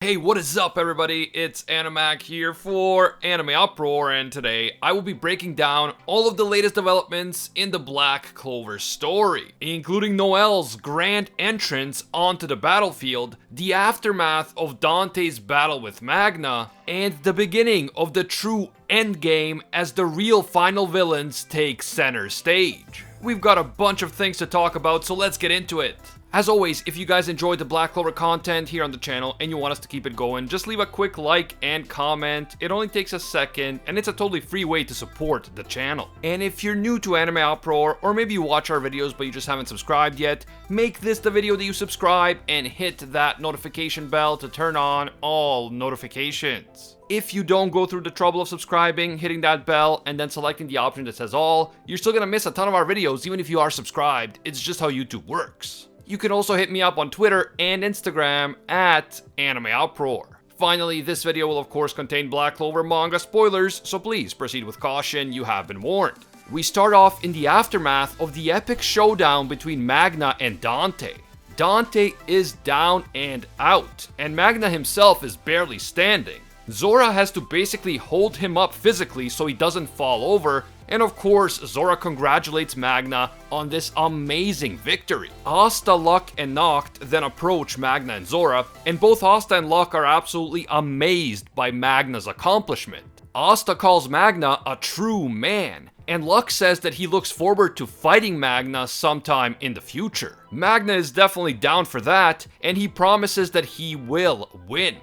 Hey, what is up everybody? It's Animac here for Anime Uproar, and today I will be breaking down all of the latest developments in the Black Clover story, including Noel's grand entrance onto the battlefield, the aftermath of Dante's battle with Magna, and the beginning of the true endgame as the real final villains take center stage. We've got a bunch of things to talk about, so let's get into it. As always, if you guys enjoyed the Black Clover content here on the channel and you want us to keep it going, just leave a quick like and comment. It only takes a second and it's a totally free way to support the channel. And if you're new to Anime Uproar, or maybe you watch our videos but you just haven't subscribed yet, make this the video that you subscribe and hit that notification bell to turn on all notifications. If you don't go through the trouble of subscribing, hitting that bell, and then selecting the option that says all, you're still gonna miss a ton of our videos even if you are subscribed. It's just how YouTube works. You can also hit me up on Twitter and Instagram at Anime Uproar. Finally, this video will of course contain Black Clover manga spoilers, so please proceed with caution, you have been warned. We start off in the aftermath of the epic showdown between Magna and Dante. Dante is down and out, and Magna himself is barely standing. Zora has to basically hold him up physically so he doesn't fall over, and of course, Zora congratulates Magna on this amazing victory. Asta, Luck, and Noct then approach Magna and Zora, and both Asta and Luck are absolutely amazed by Magna's accomplishment. Asta calls Magna a true man, and Luck says that he looks forward to fighting Magna sometime in the future. Magna is definitely down for that, and he promises that he will win.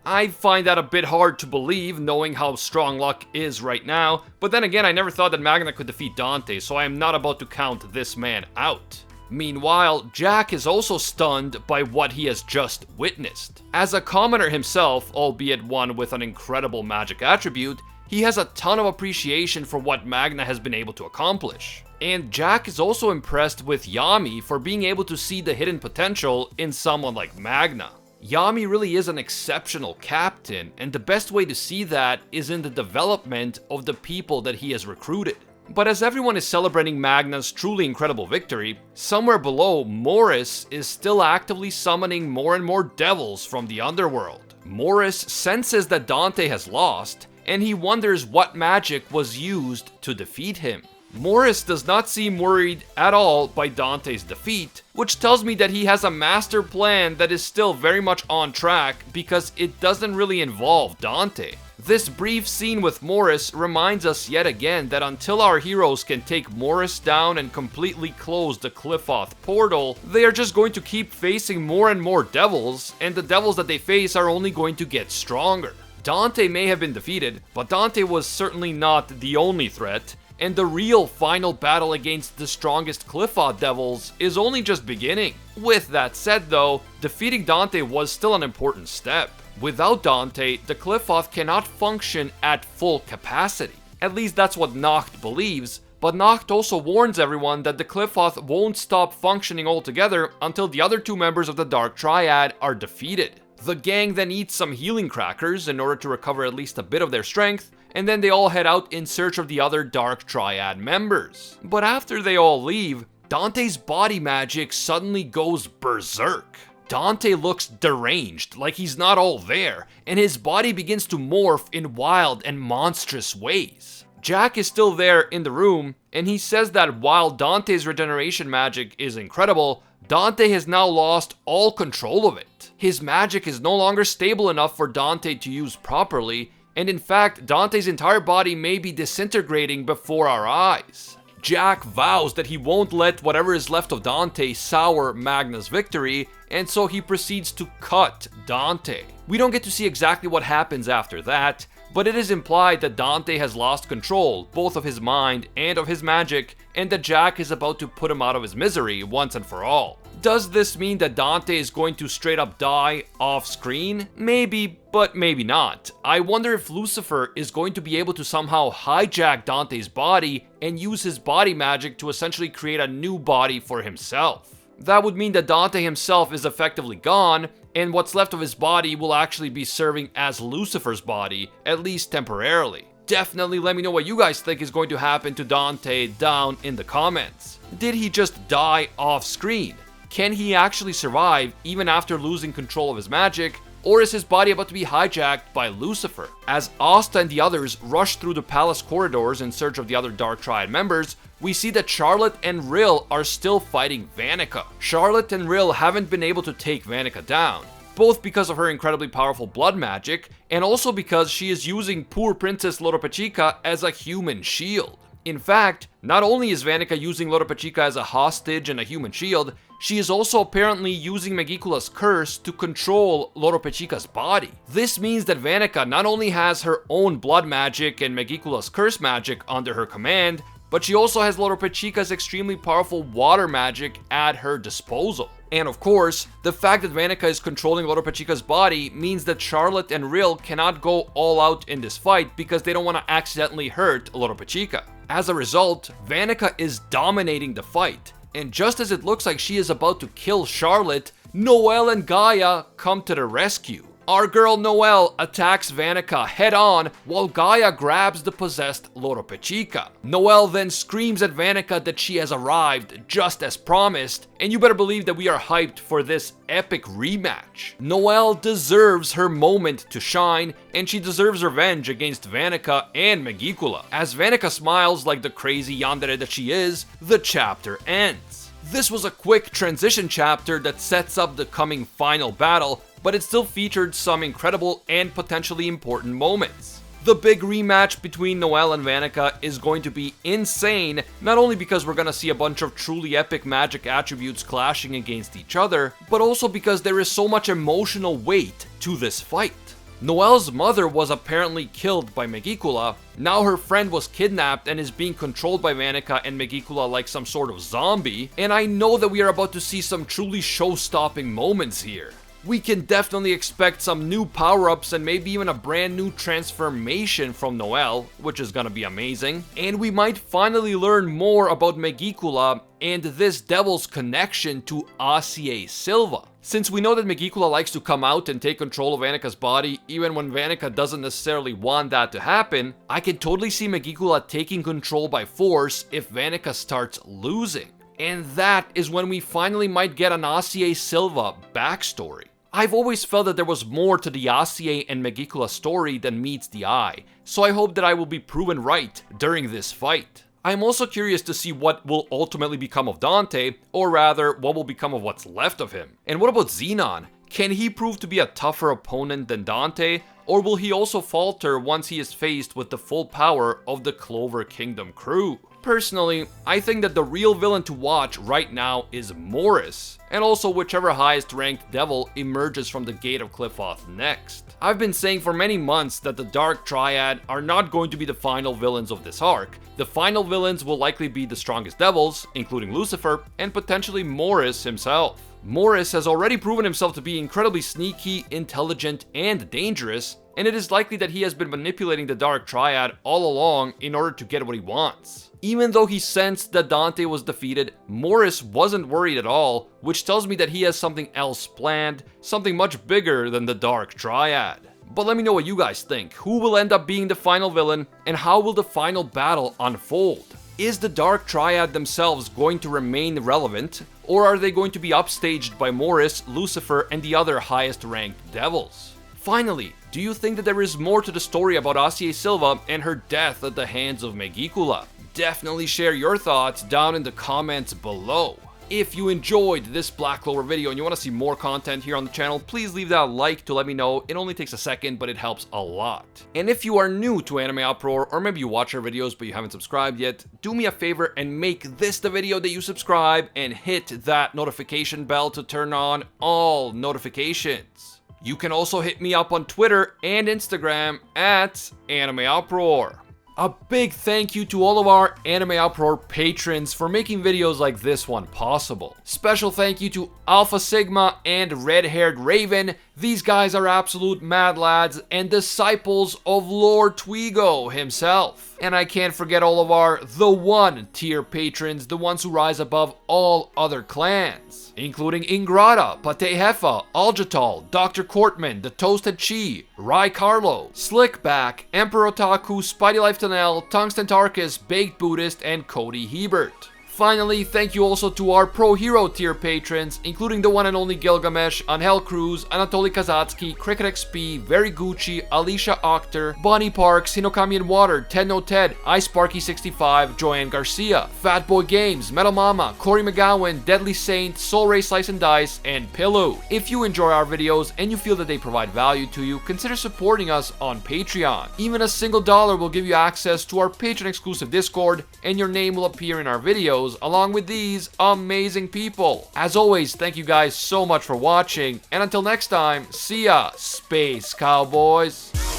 I find that a bit hard to believe, knowing how strong Luck is right now, but then again, I never thought that Magna could defeat Dante, so I am not about to count this man out. Meanwhile, Jack is also stunned by what he has just witnessed. As a commoner himself, albeit one with an incredible magic attribute, he has a ton of appreciation for what Magna has been able to accomplish. And Jack is also impressed with Yami for being able to see the hidden potential in someone like Magna. Yami really is an exceptional captain, and the best way to see that is in the development of the people that he has recruited. But as everyone is celebrating Magna's truly incredible victory, somewhere below, Morris is still actively summoning more and more devils from the underworld. Morris senses that Dante has lost, and he wonders what magic was used to defeat him. Morris does not seem worried at all by Dante's defeat, which tells me that he has a master plan that is still very much on track because it doesn't really involve Dante. This brief scene with Morris reminds us yet again that until our heroes can take Morris down and completely close the Qliphoth portal, they are just going to keep facing more and more devils, and the devils that they face are only going to get stronger. Dante may have been defeated, but Dante was certainly not the only threat, and the real final battle against the strongest Qliphoth devils is only just beginning. With that said though, defeating Dante was still an important step. Without Dante, the Qliphoth cannot function at full capacity. At least that's what Noct believes, but Noct also warns everyone that the Qliphoth won't stop functioning altogether until the other two members of the Dark Triad are defeated. The gang then eats some healing crackers in order to recover at least a bit of their strength, and then they all head out in search of the other Dark Triad members. But after they all leave, Dante's body magic suddenly goes berserk. Dante looks deranged, like he's not all there, and his body begins to morph in wild and monstrous ways. Jack is still there in the room, and he says that while Dante's regeneration magic is incredible, Dante has now lost all control of it. His magic is no longer stable enough for Dante to use properly, and in fact, Dante's entire body may be disintegrating before our eyes. Jack vows that he won't let whatever is left of Dante sour Magna's victory, and so he proceeds to cut Dante. We don't get to see exactly what happens after that, but it is implied that Dante has lost control, both of his mind and of his magic, and that Jack is about to put him out of his misery once and for all. Does this mean that Dante is going to straight up die off screen? Maybe, but maybe not. I wonder if Lucifer is going to be able to somehow hijack Dante's body and use his body magic to essentially create a new body for himself. That would mean that Dante himself is effectively gone, and what's left of his body will actually be serving as Lucifer's body, at least temporarily. Definitely let me know what you guys think is going to happen to Dante down in the comments. Did he just die off screen? Can he actually survive even after losing control of his magic? or is his body about to be hijacked by Lucifer? As Asta and the others rush through the palace corridors in search of the other Dark Triad members, we see that Charlotte and Rill are still fighting Vanica. Charlotte and Rill haven't been able to take Vanica down, both because of her incredibly powerful blood magic, and also because she is using poor Princess Loropechica as a human shield. In fact, not only is Vanica using Loropechica as a hostage and a human shield, she is also apparently using Megicula's curse to control Loropechica's body. This means that Vanica not only has her own blood magic and Megicula's curse magic under her command, but she also has Loropechica's extremely powerful water magic at her disposal. And of course, the fact that Vanica is controlling Loropechica's body means that Charlotte and Rill cannot go all out in this fight because they don't want to accidentally hurt Loropechica. As a result, Vanica is dominating the fight, and just as it looks like she is about to kill Charlotte, Noelle and Gaia come to the rescue. Our girl Noelle attacks Vanica head on while Gaia grabs the possessed Loropechica. Noelle then screams at Vanica that she has arrived just as promised, and you better believe that we are hyped for this epic rematch. Noelle deserves her moment to shine, and she deserves revenge against Vanica and Megicula. As Vanica smiles like the crazy yandere that she is, the chapter ends. This was a quick transition chapter that sets up the coming final battle, but it still featured some incredible and potentially important moments. The big rematch between Noelle and Vanica is going to be insane, not only because we're gonna see a bunch of truly epic magic attributes clashing against each other, but also because there is so much emotional weight to this fight. Noelle's mother was apparently killed by Megicula. Now her friend was kidnapped and is being controlled by Vanica and Megicula like some sort of zombie, and I know that we are about to see some truly show-stopping moments here. We can definitely expect some new power-ups and maybe even a brand new transformation from Noelle, which is gonna be amazing. And we might finally learn more about Megicula and this devil's connection to Asier Silva. Since we know that Megicula likes to come out and take control of Vanica's body even when Vanica doesn't necessarily want that to happen, I can totally see Megicula taking control by force if Vanica starts losing. And that is when we finally might get an Asier Silva backstory. I've always felt that there was more to the Asier and Megicula story than meets the eye, so I hope that I will be proven right during this fight. I'm also curious to see what will ultimately become of Dante, or rather, what will become of what's left of him. And what about Xenon? Can he prove to be a tougher opponent than Dante, or will he also falter once he is faced with the full power of the Clover Kingdom crew? Personally, I think that the real villain to watch right now is Morris, and also whichever highest ranked devil emerges from the Gate of Qliphoth next. I've been saying for many months that the Dark Triad are not going to be the final villains of this arc. The final villains will likely be the strongest devils, including Lucifer, and potentially Morris himself. Morris has already proven himself to be incredibly sneaky, intelligent, and dangerous, and it is likely that he has been manipulating the Dark Triad all along in order to get what he wants. Even though he sensed that Dante was defeated, Morris wasn't worried at all, which tells me that he has something else planned, something much bigger than the Dark Triad. But let me know what you guys think. Who will end up being the final villain, and how will the final battle unfold? Is the Dark Triad themselves going to remain relevant, or are they going to be upstaged by Morris, Lucifer, and the other highest ranked devils? Finally, do you think that there is more to the story about Asier Silva and her death at the hands of Megicula? Definitely share your thoughts down in the comments below. If you enjoyed this Black Clover video and you want to see more content here on the channel, please leave that like to let me know. It only takes a second, but it helps a lot. And if you are new to Anime Uproar, or maybe you watch our videos but you haven't subscribed yet, do me a favor and make this the video that you subscribe and hit that notification bell to turn on all notifications. You can also hit me up on Twitter and Instagram at Anime Uproar. A big thank you to all of our Anime Uproar patrons for making videos like this one possible. Special thank you to Alpha Sigma and Red Haired Raven. These guys are absolute mad lads and disciples of Lord Twigo himself. And I can't forget all of our The One tier patrons, the ones who rise above all other clans, including Ingrata, Pate Hefa, Aljatal, Dr. Cortman, The Toasted Chi, Rai Carlo, Slickback, Emperor Otaku, Spidey Life Tunnel, Tungsten Tarkus, Baked Buddhist, and Cody Hebert. Finally, thank you also to our Pro Hero tier patrons, including the one and only Gilgamesh, Angel Cruz, Anatoly Kazatsky, Cricket XP, Very Gucci, Alicia Octer, Bonnie Parks, Hinokami and Water, Ted No Ted, iSparky65, Joanne Garcia, Fatboy Games, Metal Mama, Corey McGowan, Deadly Saint, Soul Ray Slice and Dice, and Pillow. If you enjoy our videos and you feel that they provide value to you, consider supporting us on Patreon. Even a single dollar will give you access to our Patreon exclusive Discord, and your name will appear in our videos along with these amazing people. As always, thank you guys so much for watching, and until next time, see ya, Space Cowboys.